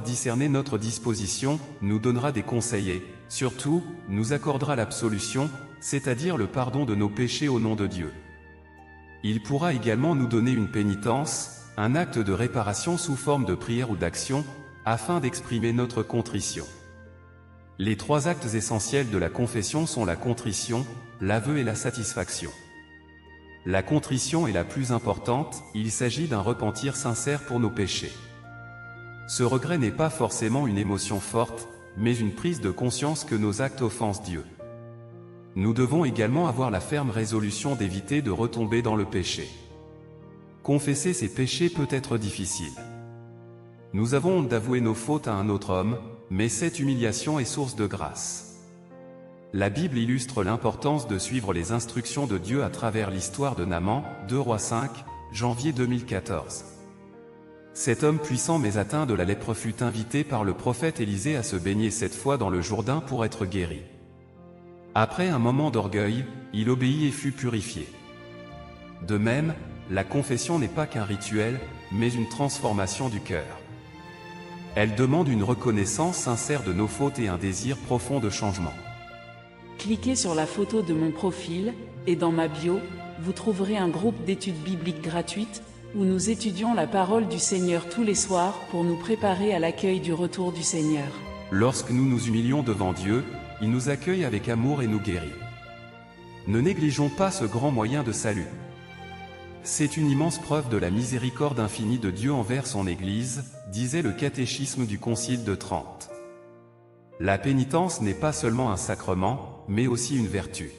discerner notre disposition, nous donnera des conseils et, surtout, nous accordera l'absolution, c'est-à-dire le pardon de nos péchés au nom de Dieu. Il pourra également nous donner une pénitence, un acte de réparation sous forme de prière ou d'action, afin d'exprimer notre contrition. Les 3 actes essentiels de la confession sont la contrition, l'aveu et la satisfaction. La contrition est la plus importante, il s'agit d'un repentir sincère pour nos péchés. Ce regret n'est pas forcément une émotion forte, mais une prise de conscience que nos actes offensent Dieu. Nous devons également avoir la ferme résolution d'éviter de retomber dans le péché. Confesser ses péchés peut être difficile. Nous avons honte d'avouer nos fautes à un autre homme, mais cette humiliation est source de grâce. La Bible illustre l'importance de suivre les instructions de Dieu à travers l'histoire de Naaman, 2 Rois 5, janvier 2014. Cet homme puissant mais atteint de la lèpre fut invité par le prophète Élisée à se baigner 7 fois dans le Jourdain pour être guéri. Après un moment d'orgueil, il obéit et fut purifié. De même, la confession n'est pas qu'un rituel, mais une transformation du cœur. Elle demande une reconnaissance sincère de nos fautes et un désir profond de changement. Cliquez sur la photo de mon profil, et dans ma bio, vous trouverez un groupe d'études bibliques gratuites, où nous étudions la parole du Seigneur tous les soirs pour nous préparer à l'accueil du retour du Seigneur. Lorsque nous nous humilions devant Dieu, il nous accueille avec amour et nous guérit. Ne négligeons pas ce grand moyen de salut. C'est une immense preuve de la miséricorde infinie de Dieu envers son Église, disait le catéchisme du Concile de Trente. La pénitence n'est pas seulement un sacrement, mais aussi une vertu.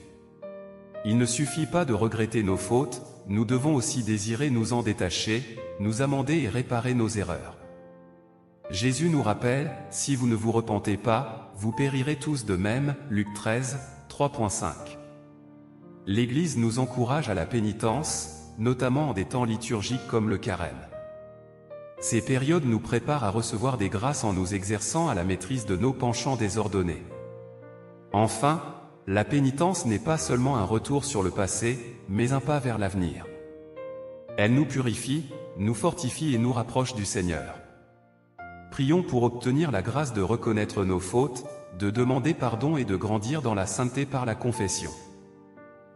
Il ne suffit pas de regretter nos fautes, nous devons aussi désirer nous en détacher, nous amender et réparer nos erreurs. Jésus nous rappelle, si vous ne vous repentez pas, vous périrez tous de même, Luc 13, 3.5. L'Église nous encourage à la pénitence, notamment en des temps liturgiques comme le carême. Ces périodes nous préparent à recevoir des grâces en nous exerçant à la maîtrise de nos penchants désordonnés. Enfin, la pénitence n'est pas seulement un retour sur le passé, mais un pas vers l'avenir. Elle nous purifie, nous fortifie et nous rapproche du Seigneur. Prions pour obtenir la grâce de reconnaître nos fautes, de demander pardon et de grandir dans la sainteté par la confession.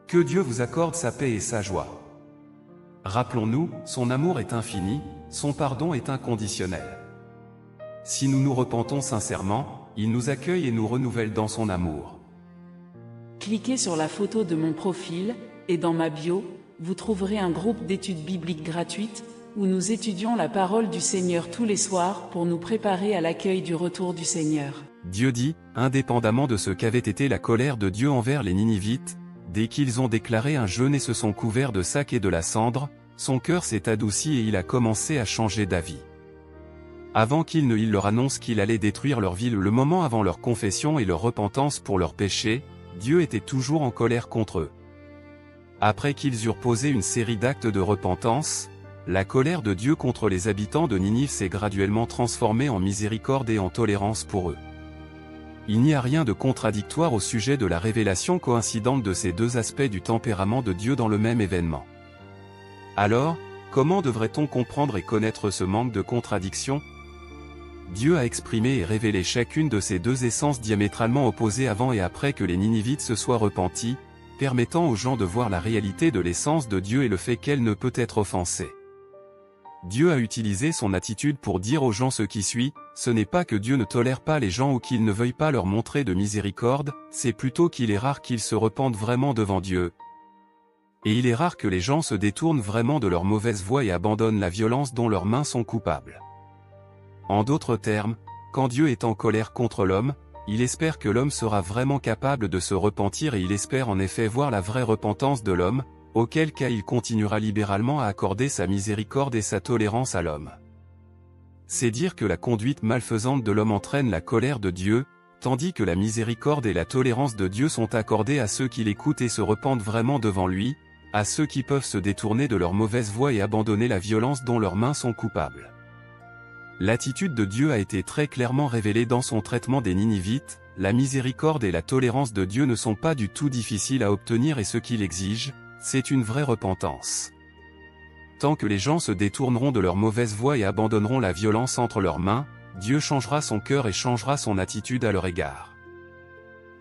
Que Dieu vous accorde sa paix et sa joie. Rappelons-nous, son amour est infini, son pardon est inconditionnel. Si nous nous repentons sincèrement, il nous accueille et nous renouvelle dans son amour. Cliquez sur la photo de mon profil, et dans ma bio, vous trouverez un groupe d'études bibliques gratuites, où nous étudions la parole du Seigneur tous les soirs pour nous préparer à l'accueil du retour du Seigneur. Dieu dit, indépendamment de ce qu'avait été la colère de Dieu envers les Ninivites, dès qu'ils ont déclaré un jeûne et se sont couverts de sac et de la cendre, son cœur s'est adouci et il a commencé à changer d'avis. Avant il leur annonce qu'il allait détruire leur ville le moment avant leur confession et leur repentance pour leurs péchés, Dieu était toujours en colère contre eux. Après qu'ils eurent posé une série d'actes de repentance, la colère de Dieu contre les habitants de Ninive s'est graduellement transformée en miséricorde et en tolérance pour eux. Il n'y a rien de contradictoire au sujet de la révélation coïncidente de ces deux aspects du tempérament de Dieu dans le même événement. Alors, comment devrait-on comprendre et connaître ce manque de contradiction ? Dieu a exprimé et révélé chacune de ces deux essences diamétralement opposées avant et après que les Ninivites se soient repentis, permettant aux gens de voir la réalité de l'essence de Dieu et le fait qu'elle ne peut être offensée. Dieu a utilisé son attitude pour dire aux gens ce qui suit, ce n'est pas que Dieu ne tolère pas les gens ou qu'il ne veuille pas leur montrer de miséricorde, c'est plutôt qu'il est rare qu'ils se repentent vraiment devant Dieu. Et il est rare que les gens se détournent vraiment de leur mauvaise voie et abandonnent la violence dont leurs mains sont coupables. En d'autres termes, quand Dieu est en colère contre l'homme, il espère que l'homme sera vraiment capable de se repentir et il espère en effet voir la vraie repentance de l'homme, auquel cas il continuera libéralement à accorder sa miséricorde et sa tolérance à l'homme. C'est dire que la conduite malfaisante de l'homme entraîne la colère de Dieu, tandis que la miséricorde et la tolérance de Dieu sont accordées à ceux qui l'écoutent et se repentent vraiment devant lui, à ceux qui peuvent se détourner de leur mauvaise voie et abandonner la violence dont leurs mains sont coupables. L'attitude de Dieu a été très clairement révélée dans son traitement des Ninivites, la miséricorde et la tolérance de Dieu ne sont pas du tout difficiles à obtenir et ce qu'il exige, c'est une vraie repentance. Tant que les gens se détourneront de leur mauvaise voie et abandonneront la violence entre leurs mains, Dieu changera son cœur et changera son attitude à leur égard.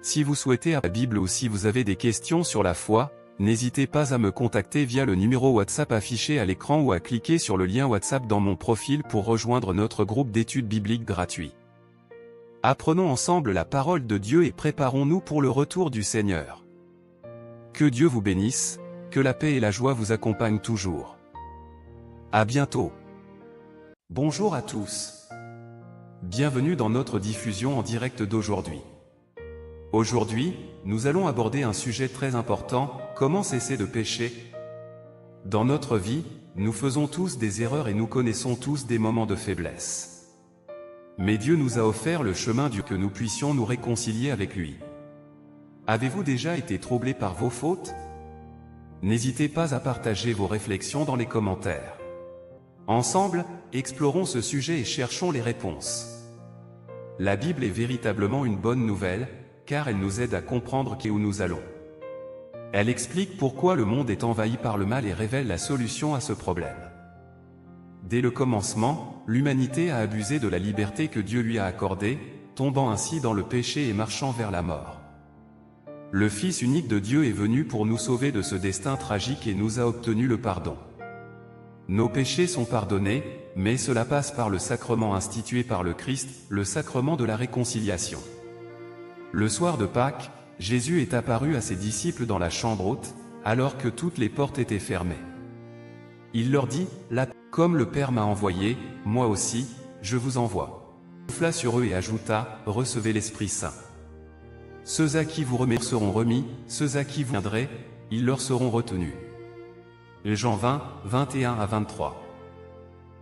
Si vous souhaitez la Bible ou si vous avez des questions sur la foi, n'hésitez pas à me contacter via le numéro WhatsApp affiché à l'écran ou à cliquer sur le lien WhatsApp dans mon profil pour rejoindre notre groupe d'études bibliques gratuit. Apprenons ensemble la parole de Dieu et préparons-nous pour le retour du Seigneur. Que Dieu vous bénisse, que la paix et la joie vous accompagnent toujours. À bientôt. Bonjour à tous. Bienvenue dans notre diffusion en direct d'aujourd'hui. Aujourd'hui, nous allons aborder un sujet très important, comment cesser de pécher. Dans notre vie, nous faisons tous des erreurs et nous connaissons tous des moments de faiblesse. Mais Dieu nous a offert le chemin que nous puissions nous réconcilier avec lui. Avez-vous déjà été troublé par vos fautes? N'hésitez pas à partager vos réflexions dans les commentaires. Ensemble, explorons ce sujet et cherchons les réponses. La Bible est véritablement une bonne nouvelle, car elle nous aide à comprendre où nous allons. Elle explique pourquoi le monde est envahi par le mal et révèle la solution à ce problème. Dès le commencement, l'humanité a abusé de la liberté que Dieu lui a accordée, tombant ainsi dans le péché et marchant vers la mort. Le Fils unique de Dieu est venu pour nous sauver de ce destin tragique et nous a obtenu le pardon. Nos péchés sont pardonnés, mais cela passe par le sacrement institué par le Christ, le sacrement de la réconciliation. Le soir de Pâques, Jésus est apparu à ses disciples dans la chambre haute, alors que toutes les portes étaient fermées. Il leur dit, « Comme le Père m'a envoyé, moi aussi, je vous envoie. » Il souffla sur eux et ajouta, « Recevez l'Esprit Saint. Ceux à qui vous remettrez seront remis, ceux à qui vous viendrez, ils leur seront retenus. » Jean 20, 21 à 23.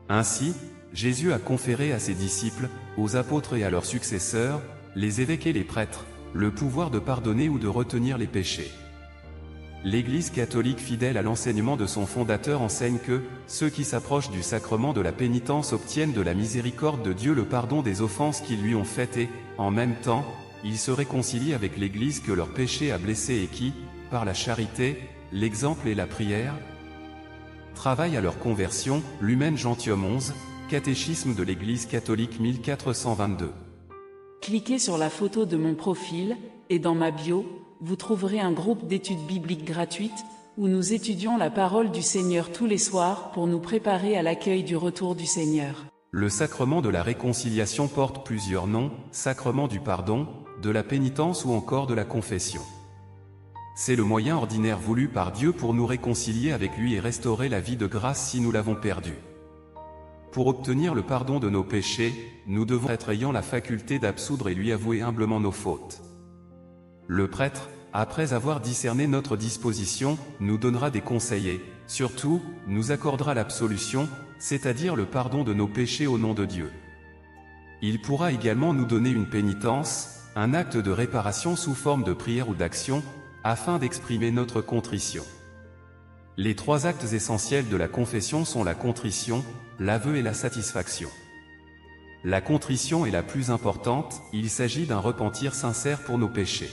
Ainsi, Jésus a conféré à ses disciples, aux apôtres et à leurs successeurs, les évêques et les prêtres, le pouvoir de pardonner ou de retenir les péchés. L'Église catholique fidèle à l'enseignement de son fondateur enseigne que, ceux qui s'approchent du sacrement de la pénitence obtiennent de la miséricorde de Dieu le pardon des offenses qu'ils lui ont faites et, en même temps, ils se réconcilient avec l'Église que leur péché a blessée et qui, par la charité, l'exemple et la prière, travaillent à leur conversion. Lumen Gentium 11, Catéchisme de l'Église catholique 1422. Cliquez sur la photo de mon profil, et dans ma bio, vous trouverez un groupe d'études bibliques gratuites, où nous étudions la parole du Seigneur tous les soirs pour nous préparer à l'accueil du retour du Seigneur. Le sacrement de la réconciliation porte plusieurs noms, sacrement du pardon, de la pénitence ou encore de la confession. C'est le moyen ordinaire voulu par Dieu pour nous réconcilier avec lui et restaurer la vie de grâce si nous l'avons perdue. Pour obtenir le pardon de nos péchés, nous devons être ayant la faculté d'absoudre et lui avouer humblement nos fautes. Le prêtre, après avoir discerné notre disposition, nous donnera des conseils et, surtout, nous accordera l'absolution, c'est-à-dire le pardon de nos péchés au nom de Dieu. Il pourra également nous donner une pénitence, un acte de réparation sous forme de prière ou d'action, afin d'exprimer notre contrition. Les trois actes essentiels de la confession sont la contrition, l'aveu et la satisfaction. La contrition est la plus importante, il s'agit d'un repentir sincère pour nos péchés.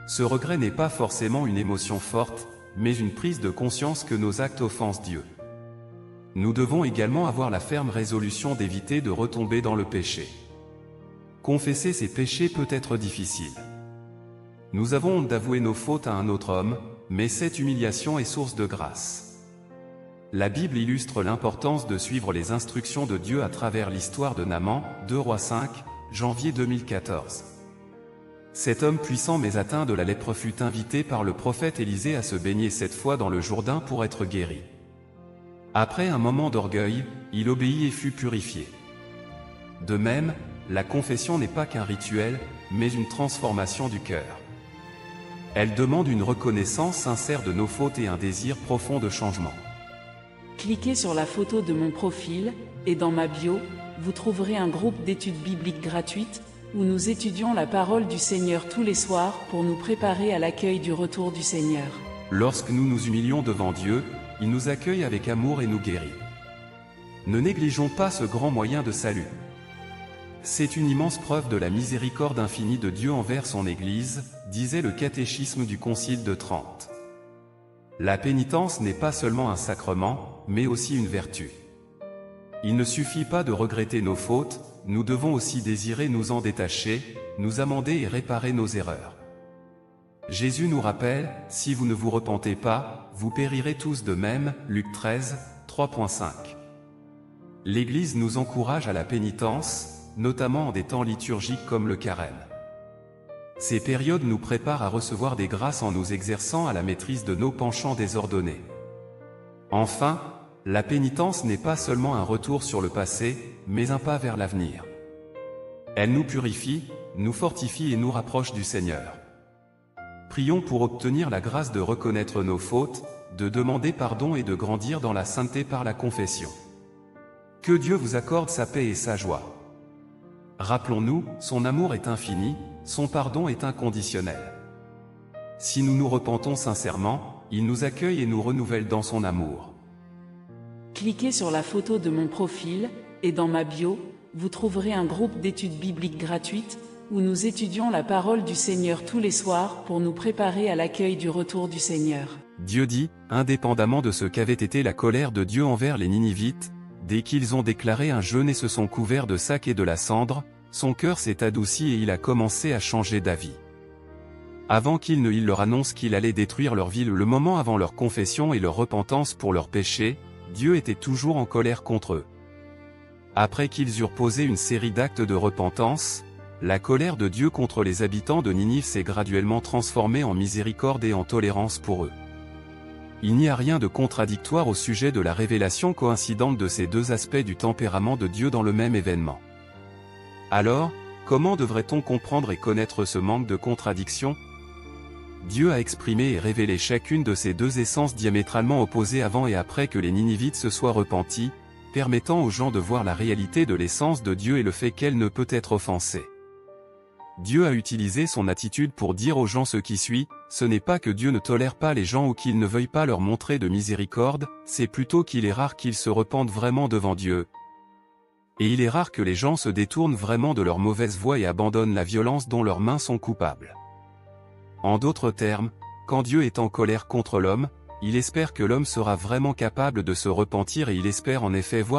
Ce regret n'est pas forcément une émotion forte, mais une prise de conscience que nos actes offensent Dieu. Nous devons également avoir la ferme résolution d'éviter de retomber dans le péché. Confesser ses péchés peut être difficile. Nous avons honte d'avouer nos fautes à un autre homme, mais cette humiliation est source de grâce. La Bible illustre l'importance de suivre les instructions de Dieu à travers l'histoire de Naaman, 2 Rois 5, janvier 2014. Cet homme puissant mais atteint de la lèpre fut invité par le prophète Élisée à se baigner 7 fois dans le Jourdain pour être guéri. Après un moment d'orgueil, il obéit et fut purifié. De même, la confession n'est pas qu'un rituel, mais une transformation du cœur. Elle demande une reconnaissance sincère de nos fautes et un désir profond de changement. Cliquez sur la photo de mon profil, et dans ma bio, vous trouverez un groupe d'études bibliques gratuites, où nous étudions la parole du Seigneur tous les soirs pour nous préparer à l'accueil du retour du Seigneur. Lorsque nous nous humilions devant Dieu, il nous accueille avec amour et nous guérit. Ne négligeons pas ce grand moyen de salut. C'est une immense preuve de la miséricorde infinie de Dieu envers son Église, disait le catéchisme du Concile de Trente. La pénitence n'est pas seulement un sacrement, mais aussi une vertu. Il ne suffit pas de regretter nos fautes, nous devons aussi désirer nous en détacher, nous amender et réparer nos erreurs. Jésus nous rappelle, si vous ne vous repentez pas, vous périrez tous de même, Luc 13, 3.5. L'Église nous encourage à la pénitence, notamment en des temps liturgiques comme le carême. Ces périodes nous préparent à recevoir des grâces en nous exerçant à la maîtrise de nos penchants désordonnés. Enfin, la pénitence n'est pas seulement un retour sur le passé, mais un pas vers l'avenir. Elle nous purifie, nous fortifie et nous rapproche du Seigneur. Prions pour obtenir la grâce de reconnaître nos fautes, de demander pardon et de grandir dans la sainteté par la confession. Que Dieu vous accorde sa paix et sa joie. Rappelons-nous, son amour est infini, son pardon est inconditionnel. Si nous nous repentons sincèrement, il nous accueille et nous renouvelle dans son amour. Cliquez sur la photo de mon profil, et dans ma bio, vous trouverez un groupe d'études bibliques gratuites, où nous étudions la parole du Seigneur tous les soirs pour nous préparer à l'accueil du retour du Seigneur. Dieu dit, indépendamment de ce qu'avait été la colère de Dieu envers les Ninivites, dès qu'ils ont déclaré un jeûne et se sont couverts de sac et de la cendre, son cœur s'est adouci et il a commencé à changer d'avis. Avant il leur annonce qu'il allait détruire leur ville le moment avant leur confession et leur repentance pour leurs péchés, Dieu était toujours en colère contre eux. Après qu'ils eurent posé une série d'actes de repentance, la colère de Dieu contre les habitants de Ninive s'est graduellement transformée en miséricorde et en tolérance pour eux. Il n'y a rien de contradictoire au sujet de la révélation coïncidente de ces deux aspects du tempérament de Dieu dans le même événement. Alors, comment devrait-on comprendre et connaître ce manque de contradiction ? Dieu a exprimé et révélé chacune de ces deux essences diamétralement opposées avant et après que les Ninivites se soient repentis, permettant aux gens de voir la réalité de l'essence de Dieu et le fait qu'elle ne peut être offensée. Dieu a utilisé son attitude pour dire aux gens ce qui suit, ce n'est pas que Dieu ne tolère pas les gens ou qu'il ne veuille pas leur montrer de miséricorde, c'est plutôt qu'il est rare qu'ils se repentent vraiment devant Dieu. Et il est rare que les gens se détournent vraiment de leur mauvaise voie et abandonnent la violence dont leurs mains sont coupables. En d'autres termes, quand Dieu est en colère contre l'homme, il espère que l'homme sera vraiment capable de se repentir et il espère en effet voir